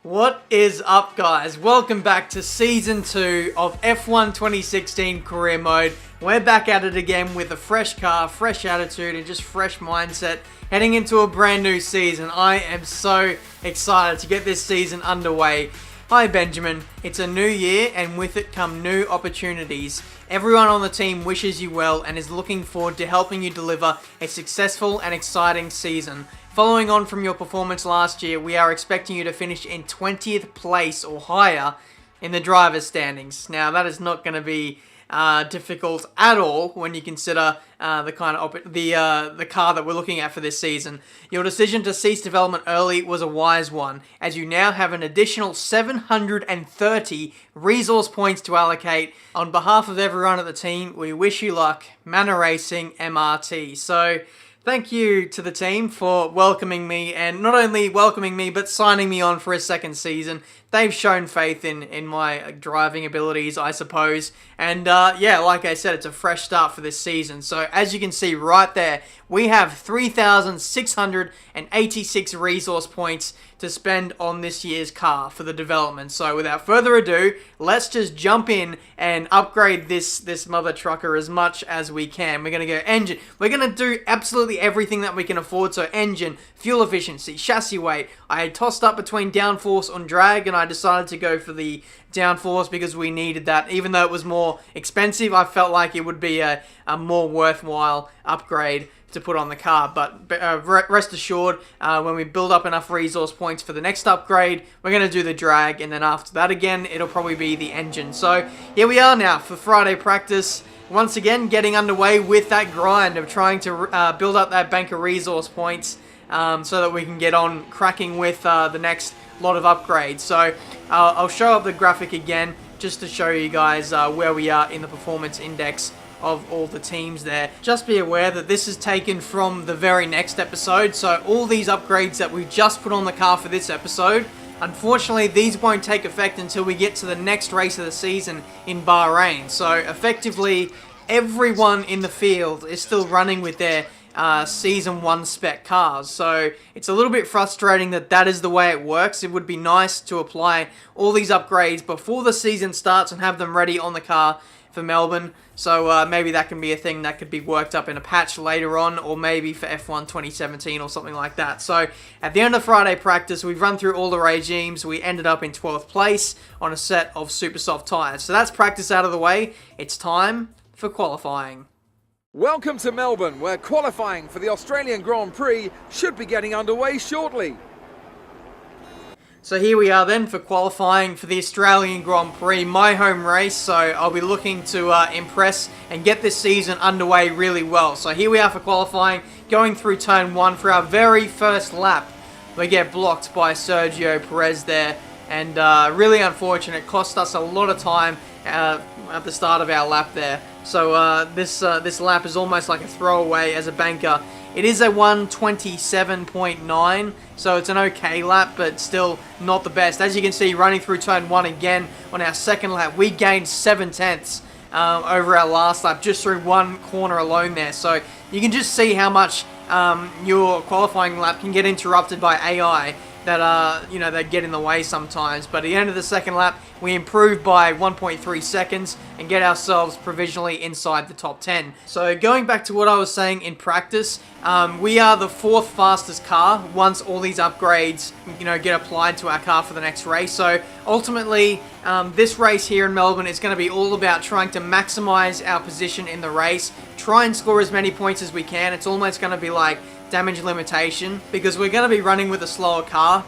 What is up, guys? Welcome back to Season 2 of F1 2016 Career Mode. We're back at it again with a fresh car, fresh attitude, and just fresh mindset heading into a brand new season. I am so excited to get this season underway. Hi Benjamin, it's a new year and with it come new opportunities. Everyone on the team wishes you well and is looking forward to helping you deliver a successful and exciting season. Following on from your performance last year, we are expecting you to finish in 20th place or higher in the driver's standings. Now, that is not going to be difficult at all when you consider the car that we're looking at for this season. Your decision to cease development early was a wise one, as you now have an additional 730 resource points to allocate. On behalf of everyone at the team, we wish you luck. Manor Racing MRT. So, thank you to the team for welcoming me, and not only welcoming me, but signing me on for a second season. They've shown faith in my driving abilities, I suppose. And yeah, like I said, it's a fresh start for this season. So as you can see right there, we have 3,686 resource points to spend on this year's car for the development. So without further ado, let's just jump in and upgrade this mother trucker as much as we can. We're going to go engine. We're going to do absolutely everything that we can afford. So engine, fuel efficiency, chassis weight. I had tossed up between downforce and drag, and I decided to go for the downforce because we needed that. Even though it was more expensive, I felt like it would be a more worthwhile upgrade to put on the car. But rest assured, when we build up enough resource points for the next upgrade, we're going to do the drag, and then after that again, it'll probably be the engine. So here we are now for Friday practice. Once again, getting underway with that grind of trying to build up that bank of resource points so that we can get on cracking with the next lot of upgrades. So I'll show up the graphic again just to show you guys where we are in the performance index of all the teams there. Just be aware that this is taken from the very next episode, so all these upgrades that we just put on the car for this episode, unfortunately these won't take effect until we get to the next race of the season in Bahrain. So effectively everyone in the field is still running with their Season 1 spec cars. So it's a little bit frustrating that is the way it works. It would be nice to apply all these upgrades before the season starts and have them ready on the car for Melbourne. So maybe that can be a thing that could be worked up in a patch later on, or maybe for F1 2017 or something like that. So at the end of Friday practice, we've run through all the regimes. We ended up in 12th place on a set of super soft tyres. So that's practice out of the way. It's time for qualifying. Welcome to Melbourne, where qualifying for the Australian Grand Prix should be getting underway shortly. So here we are then for qualifying for the Australian Grand Prix, my home race. So I'll be looking to impress and get this season underway really well. So here we are for qualifying, going through turn 1 for our very first lap. We get blocked by Sergio Perez there, and really unfortunate. It cost us a lot of time at the start of our lap there. So this lap is almost like a throwaway as a banker. It is a 1:27.9, so it's an okay lap, but still not the best. As you can see, running through turn 1 again on our second lap, we gained 7 tenths over our last lap, just through one corner alone there. So you can just see how much your qualifying lap can get interrupted by AI that that get in the way sometimes. But at the end of the second lap, we improve by 1.3 seconds and get ourselves provisionally inside the top 10. So going back to what I was saying in practice, we are the 4th fastest car once all these upgrades get applied to our car for the next race. So ultimately, this race here in Melbourne is going to be all about trying to maximize our position in the race, try and score as many points as we can. It's almost going to be like damage limitation, because we're going to be running with a slower car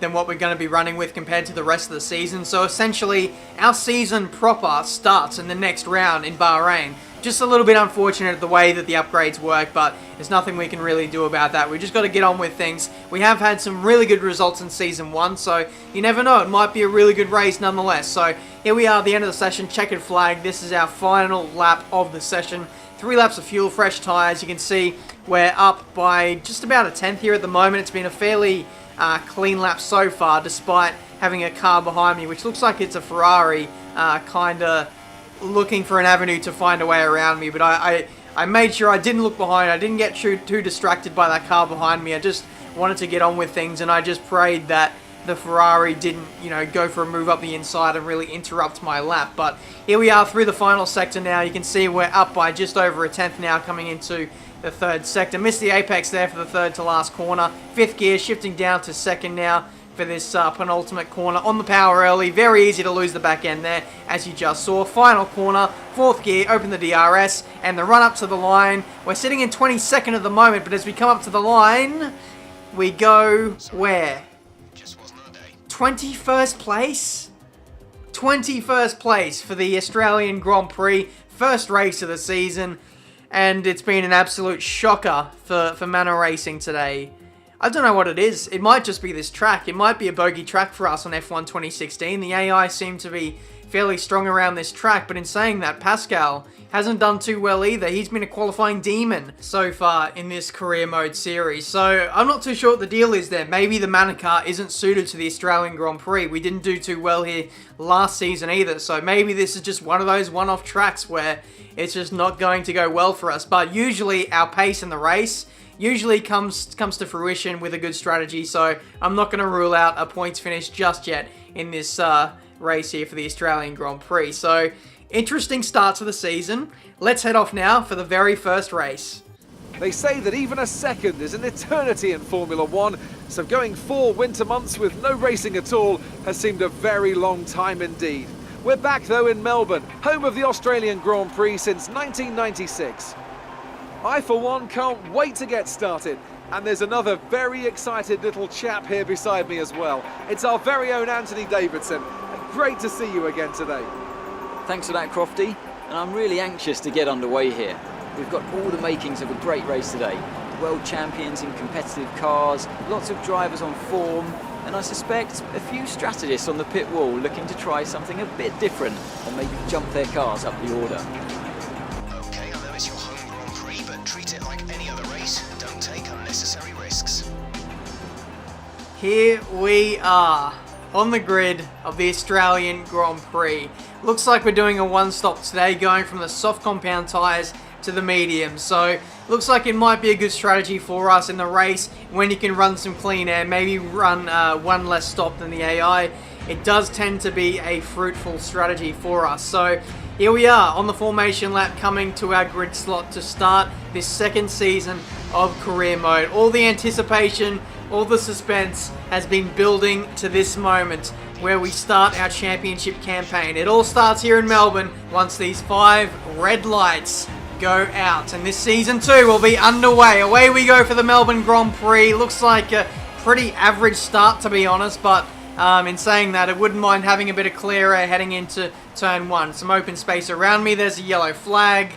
than what we're going to be running with compared to the rest of the season. So essentially our season proper starts in the next round in Bahrain. Just a little bit unfortunate the way that the upgrades work, but there's nothing we can really do about that. We just got to get on with things. We have had some really good results in Season 1, so you never know, it might be a really good race nonetheless. So here we are at the end of the session, checkered flag. This is our final lap of the session. 3 laps of fuel, fresh tyres. You can see we're up by just about a tenth here at the moment. It's been a fairly clean lap so far, despite having a car behind me, which looks like it's a Ferrari, kind of looking for an avenue to find a way around me. But I made sure I didn't look behind. I didn't get too distracted by that car behind me. I just wanted to get on with things, and I just prayed that the Ferrari didn't, you know, go for a move up the inside and really interrupt my lap. But here we are through the final sector now. You can see we're up by just over a tenth now coming into the third sector. Missed the apex there for the third to last corner. Fifth gear shifting down to second now for this penultimate corner. On the power early, very easy to lose the back end there, as you just saw. Final corner, fourth gear, open the DRS, and the run up to the line. We're sitting in 22nd at the moment, but as we come up to the line, we go where? 21st place? 21st place for the Australian Grand Prix, first race of the season, and it's been an absolute shocker for Manor Racing today. I don't know what it is. It might just be this track. It might be a bogey track for us on F1 2016. The AI seem to be fairly strong around this track, but in saying that, Pascal hasn't done too well either. He's been a qualifying demon so far in this career mode series. So I'm not too sure what the deal is there. Maybe the Manor car isn't suited to the Australian Grand Prix. We didn't do too well here last season either. So maybe this is just one of those one-off tracks where it's just not going to go well for us. But usually our pace in the race usually comes to fruition with a good strategy, so I'm not going to rule out a points finish just yet in this race here for the Australian Grand Prix. So, interesting start to the season. Let's head off now for the very first race. They say that even a second is an eternity in Formula One, so going 4 winter months with no racing at all has seemed a very long time indeed. We're back though in Melbourne, home of the Australian Grand Prix since 1996. I, for one, can't wait to get started. And there's another very excited little chap here beside me as well. It's our very own Anthony Davidson. Great to see you again today. Thanks for that, Crofty. And I'm really anxious to get underway here. We've got all the makings of a great race today. World champions in competitive cars, lots of drivers on form, and I suspect a few strategists on the pit wall looking to try something a bit different and maybe jump their cars up the order. Treat it like any other race. Don't take unnecessary risks. Here we are on the grid of the Australian Grand Prix. Looks like we're doing a one-stop today, going from the soft compound tyres to the medium. So looks like it might be a good strategy for us in the race when you can run some clean air, maybe run one less stop than the AI. It does tend to be a fruitful strategy for us. So here we are on the formation lap, coming to our grid slot to start this second season of career mode. All the anticipation, all the suspense has been building to this moment where we start our championship campaign. It all starts here in Melbourne once these 5 red lights go out. And this season 2 will be underway. Away we go for the Melbourne Grand Prix. Looks like a pretty average start, to be honest, but in saying that, I wouldn't mind having a bit of clear air heading into turn 1. Some open space around me. There's a yellow flag.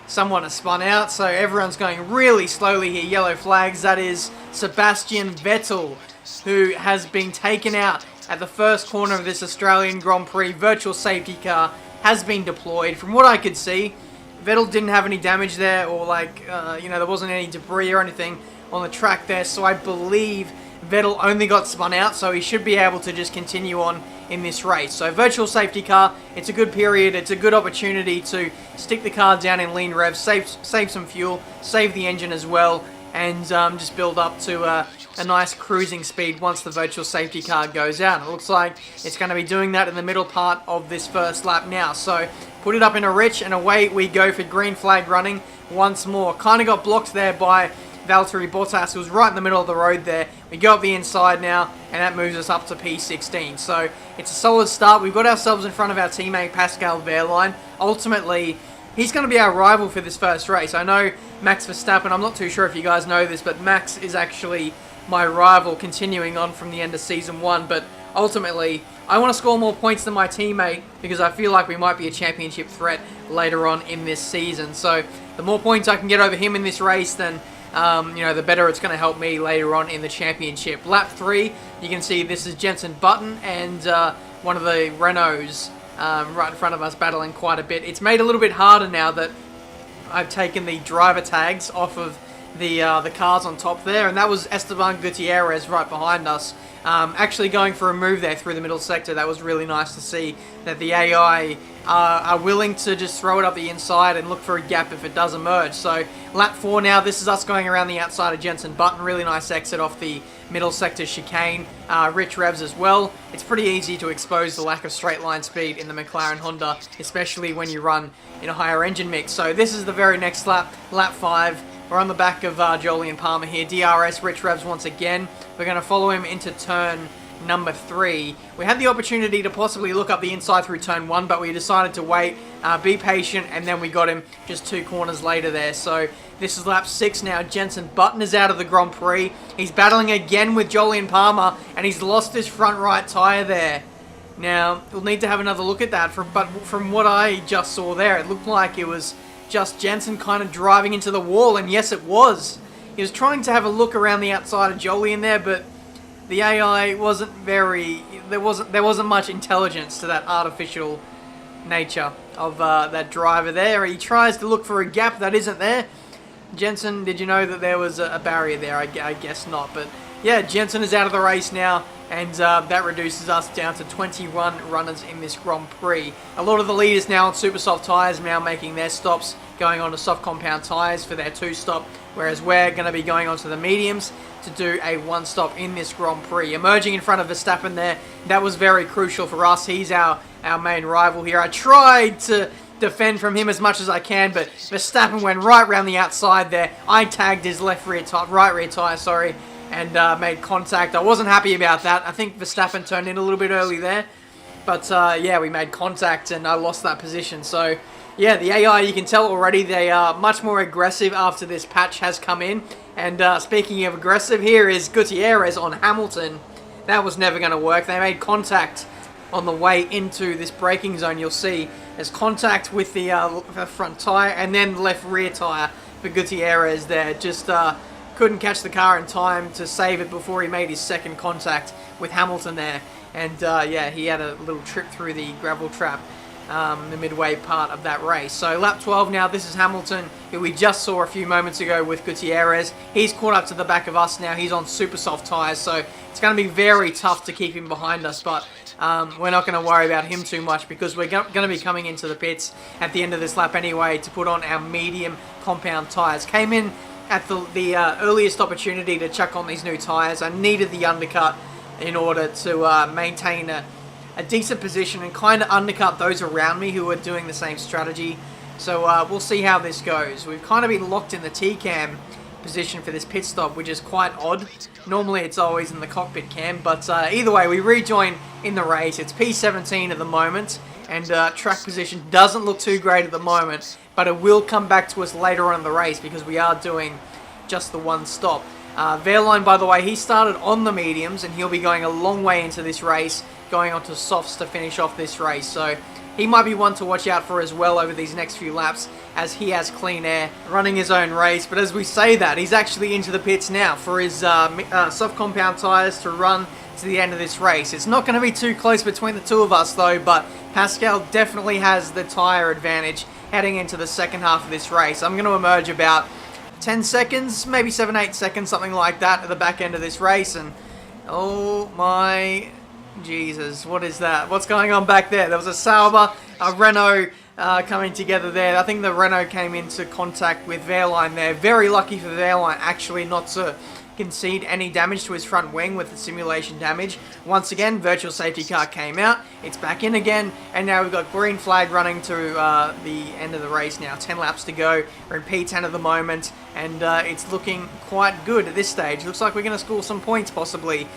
Someone has spun out, so everyone's going really slowly here. Yellow flags. That is Sebastian Vettel, who has been taken out at the first corner of this Australian Grand Prix. Virtual safety car has been deployed. From what I could see, Vettel didn't have any damage there, or there wasn't any debris or anything on the track there, so I believe Vettel only got spun out, so he should be able to just continue on in this race. So virtual safety car, it's a good period, it's a good opportunity to stick the car down in lean revs, save some fuel, save the engine as well, and just build up to a nice cruising speed once the virtual safety car goes out. It looks like it's going to be doing that in the middle part of this first lap now. So put it up in a rich, and away we go for green flag running once more. Kind of got blocked there by Valtteri Bottas, who was right in the middle of the road there. We go up the inside now, and that moves us up to P16. So it's a solid start. We've got ourselves in front of our teammate Pascal Wehrlein. Ultimately, he's going to be our rival for this first race. I know Max Verstappen, I'm not too sure if you guys know this, but Max is actually my rival continuing on from the end of Season 1. But ultimately, I want to score more points than my teammate because I feel like we might be a championship threat later on in this season. So the more points I can get over him in this race, then the better it's going to help me later on in the championship. Lap 3, you can see this is Jenson Button and one of the Renaults right in front of us battling quite a bit. It's made a little bit harder now that I've taken the driver tags off of the cars on top there, and that was Esteban Gutierrez right behind us. Actually going for a move there through the middle sector. That was really nice to see that the AI are willing to just throw it up the inside and look for a gap if it does emerge. So lap 4 now, this is us going around the outside of Jenson Button. Really nice exit off the middle sector chicane, rich revs as well. It's pretty easy to expose the lack of straight line speed in the McLaren Honda, especially when you run in a higher engine mix. So this is the very next lap, lap 5. We're on the back of Jolie and Palmer here. DRS, rich revs once again. We're going to follow him into turn number 3. We had the opportunity to possibly look up the inside through turn 1, but we decided to wait, be patient, and then we got him just 2 corners later there. So this is lap 6 now. Jenson Button is out of the Grand Prix. He's battling again with Jolie and Palmer, and he's lost his front right tyre there. Now, we'll need to have another look at that, but from what I just saw there, it looked like it was just Jenson kind of driving into the wall, and yes, it was. He was trying to have a look around the outside of Jolie in there, but the AI wasn't very... There wasn't much intelligence to that artificial nature of that driver there. He tries to look for a gap that isn't there. Jenson, did you know that there was a barrier there? I guess not, but yeah, Jenson is out of the race now, and that reduces us down to 21 runners in this Grand Prix. A lot of the leaders now on super soft tyres now making their stops, going on to soft compound tyres for their 2-stop, whereas we're going to be going on to the mediums to do a 1-stop in this Grand Prix. Emerging in front of Verstappen there, that was very crucial for us. He's our main rival here. I tried to defend from him as much as I can, but Verstappen went right round the outside there. I tagged his right rear tyre, and made contact. I wasn't happy about that. I think Verstappen turned in a little bit early there, but yeah, we made contact and I lost that position. So yeah, the AI, you can tell already, they are much more aggressive after this patch has come in. And speaking of aggressive, here is Gutierrez on Hamilton. That was never going to work. They made contact on the way into this braking zone. You'll see there's contact with the front tyre and then the left rear tyre for Gutierrez there. Just couldn't catch the car in time to save it before he made his second contact with Hamilton there. And yeah, he had a little trip through the gravel trap, the midway part of that race. So lap 12 now, this is Hamilton, who we just saw a few moments ago with Gutierrez. He's caught up to the back of us now. He's on super soft tyres, so it's going to be very tough to keep him behind us, but we're not going to worry about him too much because we're going to be coming into the pits at the end of this lap anyway to put on our medium compound tyres. Came in at the earliest opportunity to chuck on these new tyres. I needed the undercut in order to maintain a decent position and kind of undercut those around me who are doing the same strategy. So we'll see how this goes. We've kind of been locked in the T-cam position for this pit stop, which is quite odd. Normally it's always in the cockpit cam, but either way, we rejoin in the race. It's P17 at the moment, and track position doesn't look too great at the moment, but it will come back to us later on in the race because we are doing just the 1 stop. Wehrlein, by the way, he started on the mediums, and he'll be going a long way into this race, going on to softs to finish off this race. So he might be one to watch out for as well over these next few laps, as he has clean air, running his own race. But as we say that, he's actually into the pits now for his soft compound tyres to run to the end of this race. It's not going to be too close between the two of us though, but Pascal definitely has the tyre advantage heading into the second half of this race. I'm going to emerge about 10 seconds, maybe 7-8 seconds, something like that at the back end of this race. And oh my Jesus, what is that? What's going on back there? There was a Sauber, a Renault coming together there. I think the Renault came into contact with Wehrlein there. Very lucky for Wehrlein actually not to concede any damage to his front wing with the simulation damage. Once again, virtual safety car came out. It's back in again, and now we've got green flag running to the end of the race now. 10 laps to go. We're in P10 at the moment, and it's looking quite good at this stage. Looks like we're going to score some points possibly,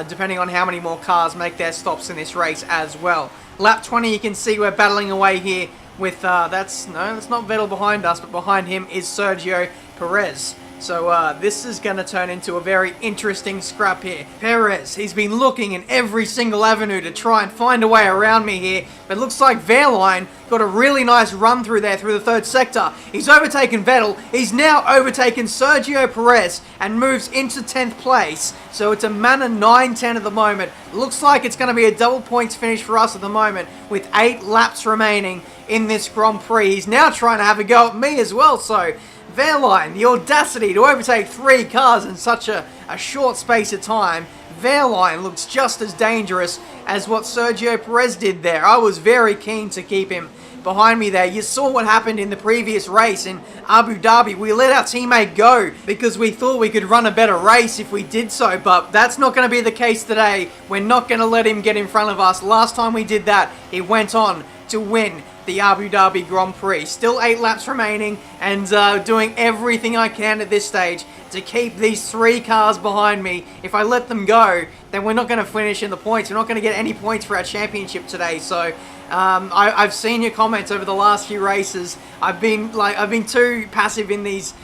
depending on how many more cars make their stops in this race as well. Lap 20, you can see we're battling away here with, that's not Vettel behind us, but behind him is Sergio Perez. So this is going to turn into a very interesting scrap here. Perez, he's been looking in every single avenue to try and find a way around me here. But it looks like Wehrlein got a really nice run through there through the third sector. He's overtaken Vettel. He's now overtaken Sergio Perez and moves into 10th place. So it's a Manor 9-10 at the moment. Looks like it's going to be a double points finish for us at the moment with 8 laps remaining in this Grand Prix. He's now trying to have a go at me as well. So Wehrlein, the audacity to overtake 3 cars in such a short space of time. Wehrlein looks just as dangerous as what Sergio Perez did there. I was very keen to keep him behind me there. You saw what happened in the previous race in Abu Dhabi. We let our teammate go because we thought we could run a better race if we did so, but that's not going to be the case today. We're not going to let him get in front of us. Last time we did that, he went on to win the Abu Dhabi Grand Prix. Still 8 laps remaining, and doing everything I can at this stage to keep these 3 cars behind me. If I let them go, then we're not going to finish in the points. We're not going to get any points for our championship today. So I've seen your comments over the last few races. I've been too passive in these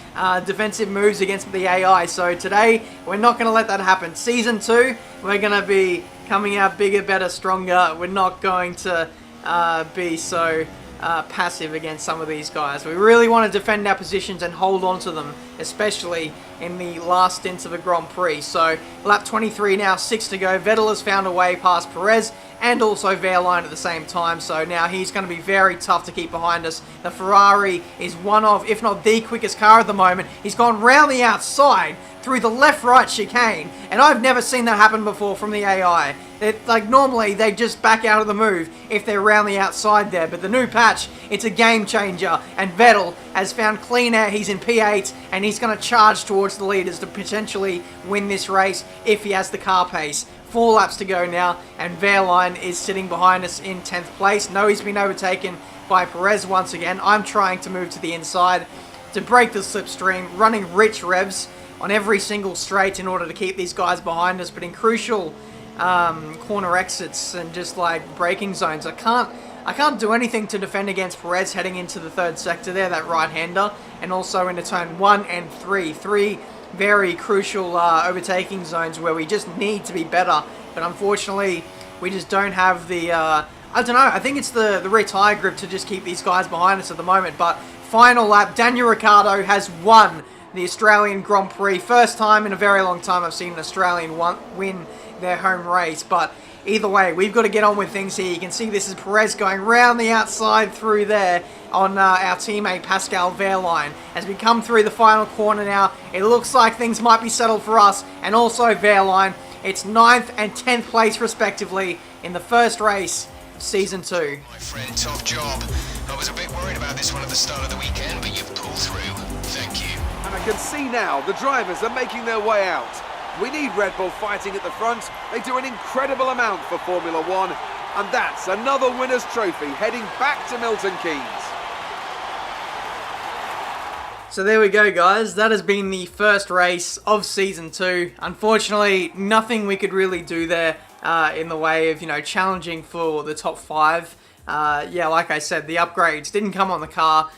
defensive moves against the AI. So today we're not going to let that happen. Season 2, we're going to be coming out bigger, better, stronger. We're not going to be so passive against some of these guys. We really want to defend our positions and hold on to them, especially in the last stints of the Grand Prix. So lap 23 now, 6 to go. Vettel has found a way past Perez and also Wehrlein at the same time, so now he's going to be very tough to keep behind us. The Ferrari is one of, if not the quickest car at the moment. He's gone round the outside through the left-right chicane, and I've never seen that happen before from the AI. Like, normally they just back out of the move if they're around the outside there, but the new patch, it's a game changer, and Vettel has found clean air. He's in P8, and he's going to charge towards the leaders to potentially win this race if he has the car pace. 4 laps to go now, and Wehrlein is sitting behind us in 10th place. No, he's been overtaken by Perez once again. I'm trying to move to the inside to break the slipstream, running rich revs on every single straight in order to keep these guys behind us, but in crucial corner exits and just like braking zones, I can't do anything to defend against Perez heading into the 3rd sector there, that right-hander, and also into turn 1 and 3. 3 very crucial overtaking zones where we just need to be better, but unfortunately we just don't have the I don't know, I think it's the rear tyre grip to just keep these guys behind us at the moment. But final lap, Daniel Ricciardo has won the Australian Grand Prix. First time in a very long time I've seen an Australian win their home race, but either way, we've got to get on with things here. You can see this is Perez going round the outside through there on our teammate Pascal Wehrlein. As we come through the final corner now, it looks like things might be settled for us and also Wehrlein. It's 9th and 10th place respectively in the first race of Season 2. My friend, top job. I was a bit worried about this one at the start of the weekend, but you've pulled through. Thank you. And I can see now the drivers are making their way out. We need Red Bull fighting at the front. They do an incredible amount for Formula One. And that's another winner's trophy heading back to Milton Keynes. So there we go, guys. That has been the first race of Season 2. Unfortunately, nothing we could really do there in the way of, challenging for the top 5. Yeah, like I said, the upgrades didn't come on the car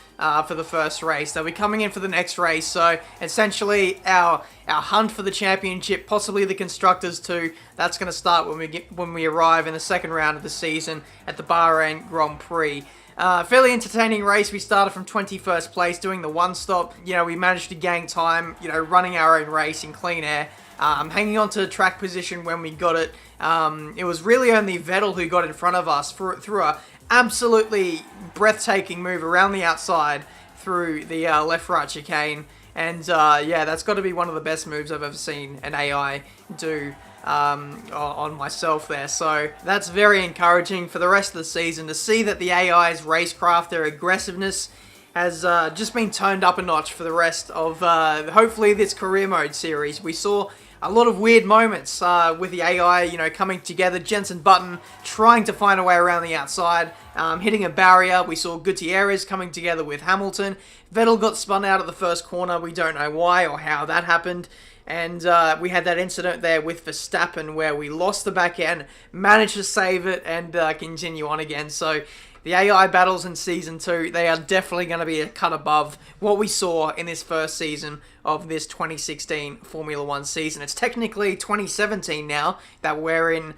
for the first race. They'll be coming in for the next race. So essentially, our hunt for the championship, possibly the constructors too, that's going to start when we arrive in the second round of the season at the Bahrain Grand Prix. Fairly entertaining race. We started from 21st place doing the one stop. We managed to gain time, running our own race in clean air. Hanging on to track position when we got it. It was really only Vettel who got in front of us through a absolutely breathtaking move around the outside through the left-right chicane. And yeah, that's got to be one of the best moves I've ever seen an AI do on myself there. So that's very encouraging for the rest of the season to see that the AI's racecraft, their aggressiveness, has just been toned up a notch for the rest of hopefully this career mode series. We saw a lot of weird moments with the AI, coming together. Jenson Button trying to find a way around the outside, hitting a barrier. We saw Gutierrez coming together with Hamilton. Vettel got spun out at the first corner. We don't know why or how that happened. And we had that incident there with Verstappen where we lost the back end, managed to save it, and continue on again. So the AI battles in Season 2, they are definitely going to be a cut above what we saw in this first season of this 2016 Formula 1 season. It's technically 2017 now that we're in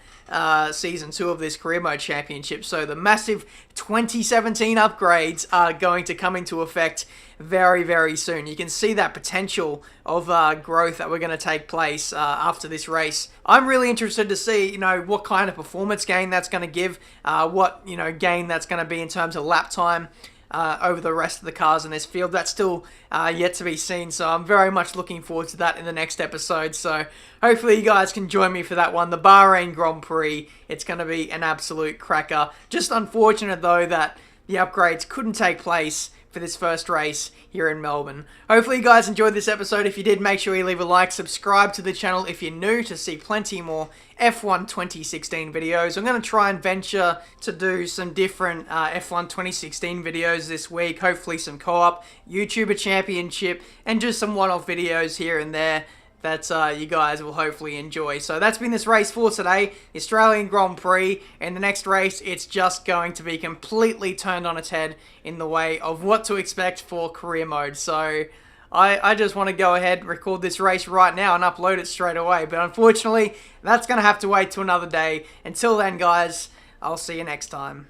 Season 2 of this Career Mode Championship, so the massive 2017 upgrades are going to come into effect very, very soon. You can see that potential of growth that we're going to take place after this race. I'm really interested to see, what kind of performance gain that's going to give, what, gain that's going to be in terms of lap time. over the rest of the cars in this field. That's still yet to be seen, so I'm very much looking forward to that in the next episode. So hopefully you guys can join me for that one, the Bahrain Grand Prix. It's going to be an absolute cracker. Just unfortunate though that the upgrades couldn't take place for this first race here in Melbourne. Hopefully you guys enjoyed this episode. If you did, make sure you leave a like, subscribe to the channel if you're new to see plenty more F1 2016 videos. I'm going to try and venture to do some different F1 2016 videos this week. Hopefully some co-op, YouTuber Championship, and just some one-off videos here and there that you guys will hopefully enjoy. So that's been this race for today, the Australian Grand Prix. In the next race, it's just going to be completely turned on its head in the way of what to expect for career mode. So I just want to go ahead, record this race right now and upload it straight away. But unfortunately, that's going to have to wait till another day. Until then, guys, I'll see you next time.